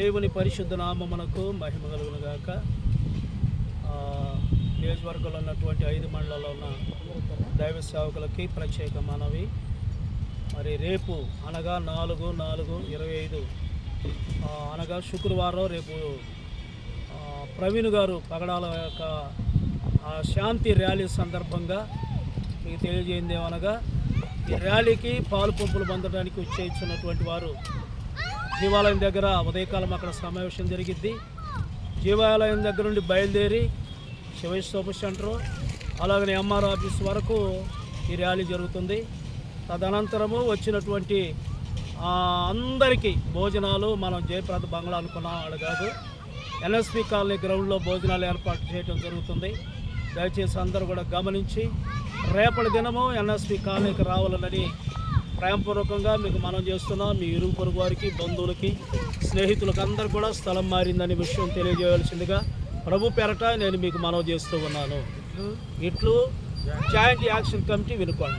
దేవుని పరిశుద్ధ నామమునకు మహిమ కలుగును గాక. నియోజకవర్గంలో ఉన్నటువంటి 5 మండలాల్లో ఉన్న దైవ సేవకులకి ప్రత్యేక మనవి. మరి రేపు అనగా 4/4/25 అనగా శుక్రవారం రేపు ప్రవీణ్ గారు పగడాల యొక్క శాంతి ర్యాలీ సందర్భంగా మీకు తెలియజేయండి ఏమనగా, ఈ ర్యాలీకి పాలు పంపులు పొందడానికి వచ్చేస్తున్నటువంటి వారు జీవాలయం దగ్గర ఉదయకాలం అక్కడ సమావేశం జరిగిద్ది. జీవాలయం దగ్గర నుండి బయలుదేరి శివైష్ సూపర్ సెంటర్ అలాగనే ఎంఆర్ ఆఫీస్ వరకు ఈ ర్యాలీ జరుగుతుంది. తదనంతరము వచ్చినటువంటి అందరికీ భోజనాలు మనం జయప్రద బంగ్లా అనుకున్న వాళ్ళు కాదు, ఎన్ఎస్పి కాలనీ గ్రౌండ్లో భోజనాలు ఏర్పాటు చేయడం జరుగుతుంది. దయచేసి అందరూ కూడా గమనించి రేపటి దినము ఎన్ఎస్పి కాలనీకి రావాలని ప్రేమపూర్వకంగా మీకు మనం చేస్తున్నాం. మీ ఇరుగు పొరుగు వారికి, బంధువులకి, స్నేహితులకు అందరూ కూడా స్థలం మారిందనే విషయం తెలియజేయవలసిందిగా ప్రభు పేరట నేను మీకు మనవి చేస్తూ ఉన్నాను. ఇట్లు జాయింట్ యాక్షన్ కమిటీ వినుకొండ.